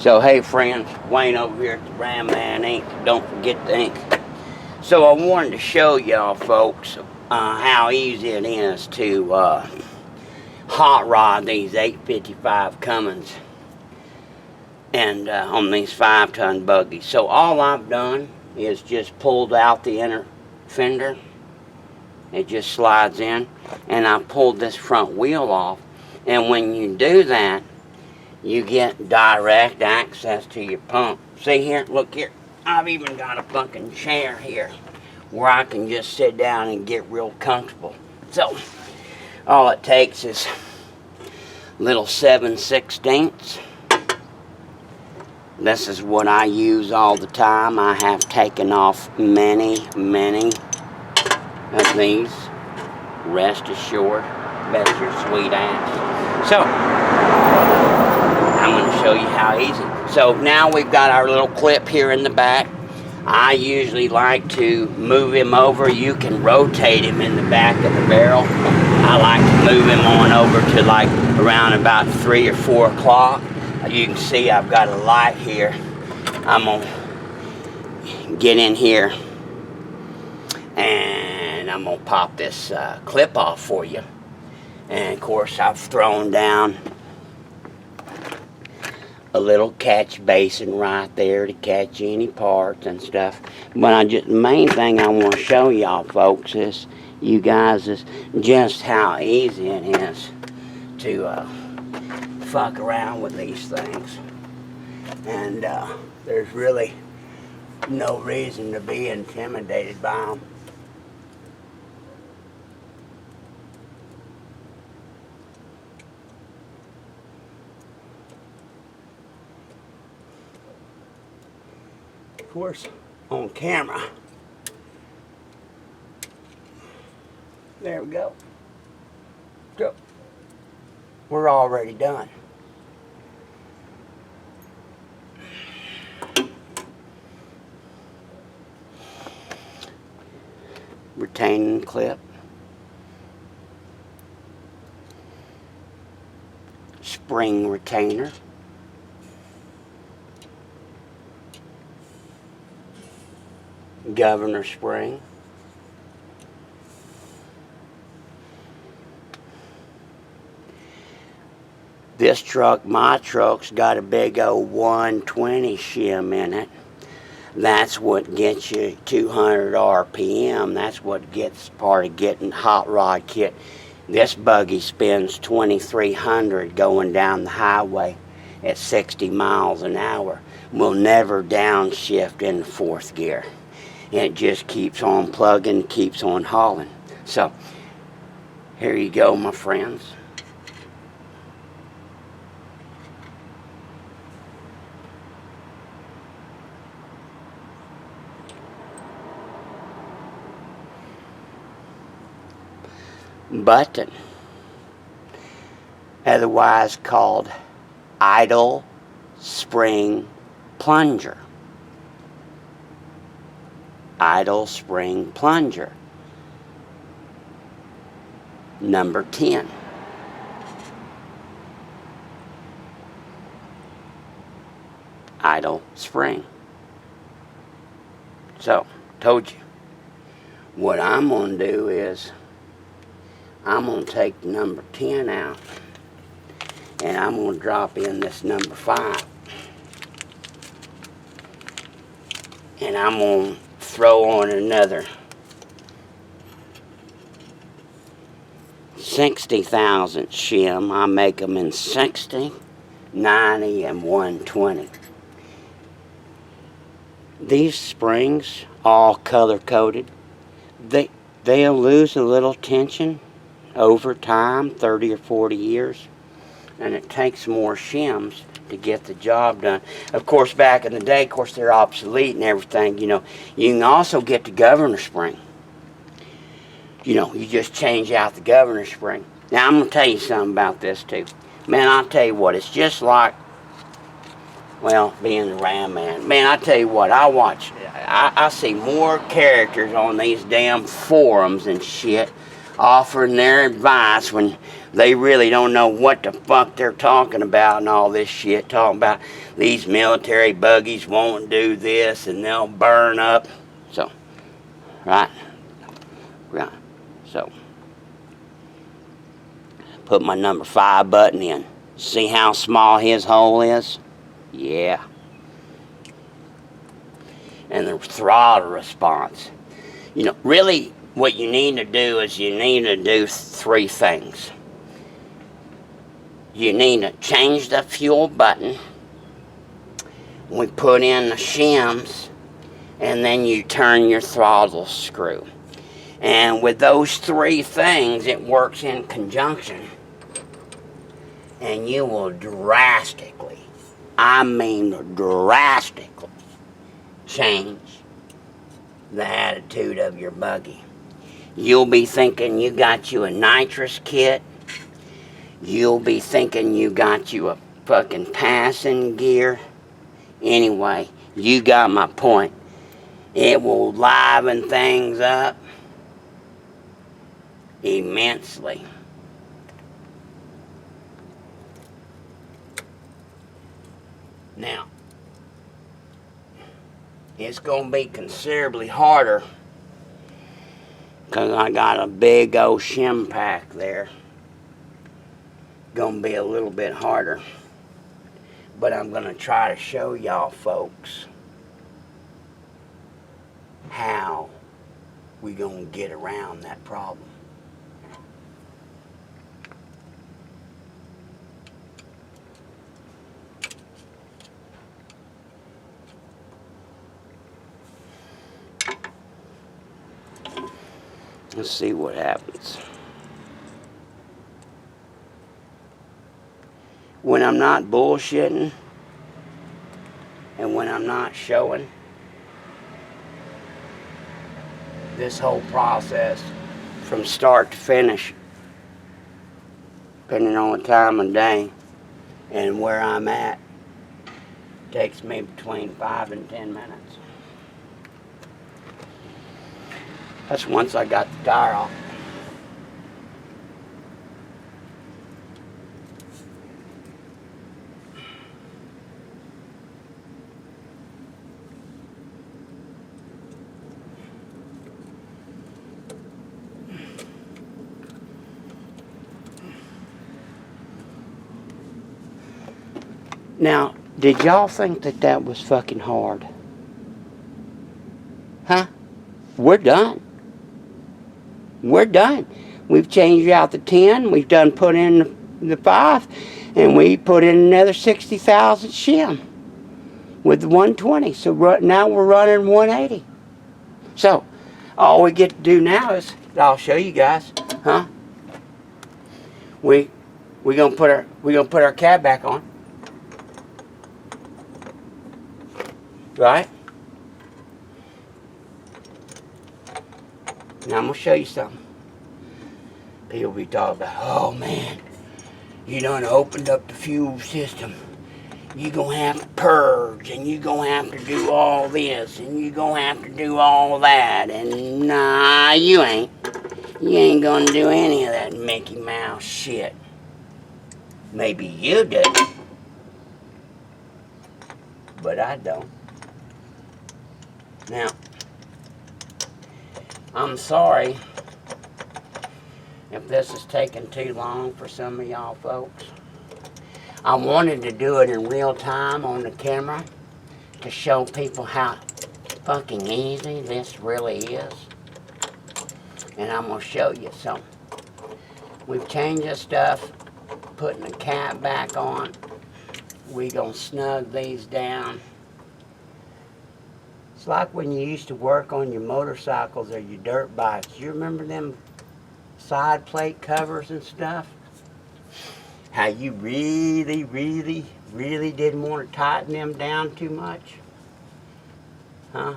So hey friends, Wayne over here at the Ram Man Ink. Don't forget the ink. So I wanted to show y'all folks how easy it is to hot rod these 855 Cummins and on these 5-ton buggies. So all I've done is just pulled out the inner fender. It just slides in, and I pulled this front wheel off. And when you do that, you get direct access to your pump. See here, look here. I've even got a fucking chair here where I can just sit down and get real comfortable. So all it takes is little 7/16. This is what I use all the time. I have taken off many of these. Rest assured, bet your sweet ass. So I'm going to show you how easy. So now we've got our little clip here in the back. I usually like to move him over. You can rotate him in the back of the barrel. I like to move him on over to like around about 3 or 4 o'clock. You can see I've got a light here. I'm going to get in here and I'm going to pop this clip off for you. And of course I've thrown down a little catch basin right there to catch any parts and stuff. But the main thing I want to show y'all folks is you guys is just how easy it is to fuck around with these things. And there's really no reason to be intimidated by them. Of course, on camera, there we go. So, we're already done. Retaining clip. Spring retainer. Governor spring. This truck, my truck's got a big old 120 shim in it. That's what gets you 200 RPM. That's what gets part of getting hot rod kit. This buggy spins 2,300 going down the highway at 60 miles an hour. Will never downshift in the 4th gear. It just keeps on plugging, keeps on hauling. So, here you go, my friends. Button, otherwise called idle spring plunger. Idle spring plunger. Number 10. Idle spring. So, told you. What I'm going to do is I'm going to take the number 10 out and I'm going to drop in this number 5. And I'm going to throw on another 60,000 shim. I make them in 60, 90, and 120. These springs, all color coded, they'll lose a little tension over time, 30 or 40 years, and it takes more shims to get the job done. Of course, back in the day, of course, they're obsolete and everything, you know. You can also get the governor spring. You know, you just change out the governor spring. Now, I'm going to tell you something about this, too. Man, I'll tell you what, it's just like, well, being the Ram Man. Man, I tell you what, I see more characters on these damn forums and shit offering their advice when They really don't know what the fuck they're talking about and all this shit. Talking about these military buggies won't do this and they'll burn up. So, right? Right. So, put my number 5 button in. See how small his hole is? Yeah. And the throttle response. You know, really what you need to do is you need to do 3 things. You need to change the fuel button. We put in the shims, and then you turn your throttle screw. And with those 3 things, it works in conjunction. And you will drastically, I mean drastically, change the attitude of your buggy. You'll be thinking you got you a nitrous kit. You'll be thinking you got you a fucking passing gear. Anyway, you got my point. It will liven things up immensely. Now, it's going to be considerably harder because I got a big old shim pack there. Going to be a little bit harder. But I'm going to try to show y'all folks how we going to get around that problem. Let's see what happens. When I'm not bullshitting and when I'm not showing, this whole process from start to finish, depending on the time of day and where I'm at, takes me between 5 and 10 minutes. That's once I got the tire off. Now, did y'all think that that was fucking hard? Huh? We're done. We're done. We've changed out the 10. We've done put in the 5. And we put in another 60,000 shim with the 120. So now we're running 180. So, all we get to do now is, I'll show you guys, huh? We gonna put our cab back on. Right? Now I'm going to show you something. People be talking about, oh man, you done opened up the fuel system. You going to have to purge, and you going to have to do all this, and you going to have to do all that. And nah, you ain't. You ain't going to do any of that Mickey Mouse shit. Maybe you do. But I don't. Now, I'm sorry if this is taking too long for some of y'all folks. I wanted to do it in real time on the camera to show people how fucking easy this really is. And I'm going to show you. So, we've changed this stuff, putting the cap back on. We're going to snug these down. It's like when you used to work on your motorcycles or your dirt bikes. You remember them side plate covers and stuff? How you really, really, really didn't want to tighten them down too much? Huh?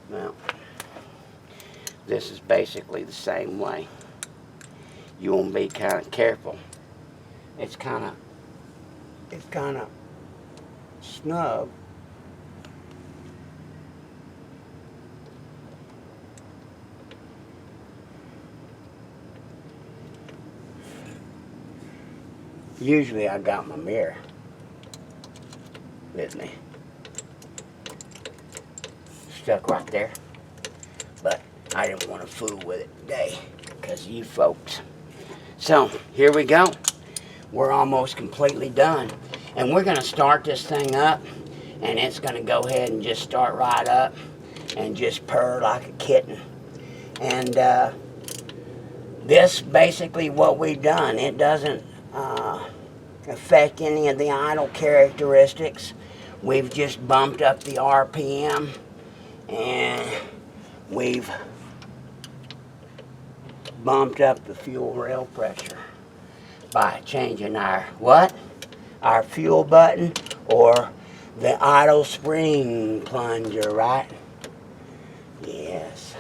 Well, this is basically the same way. You want to be kind of careful. It's kind of snug. Usually I got my mirror with me. Stuck right there. But I didn't want to fool with it today because of you folks. So here we go. We're almost completely done. And we're going to start this thing up, and it's going to go ahead and just start right up and just purr like a kitten. And this basically what we've done. It doesn't affect any of the idle characteristics. We've just bumped up the RPM, and we've bumped up the fuel rail pressure by changing our what? Our fuel button or the idle spring plunger, right? Yes.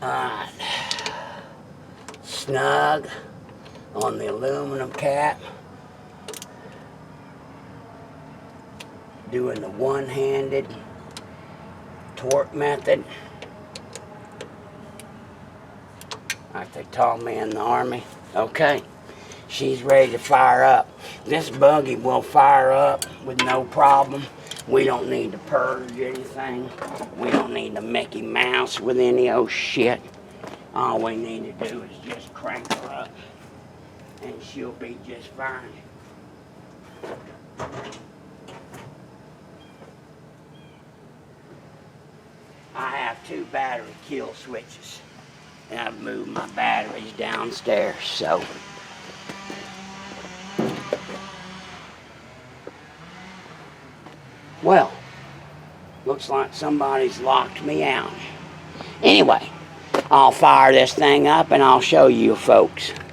Alright. Snug on the aluminum cap. Doing the one-handed torque method, like they taught me in the Army. Okay, she's ready to fire up. This buggy will fire up with no problem. We don't need to purge anything. We don't need to Mickey Mouse with any old shit. All we need to do is just crank her up, and she'll be just fine. I have 2 battery kill switches, and I've moved my batteries downstairs, so. Well, looks like somebody's locked me out. Anyway, I'll fire this thing up and I'll show you folks.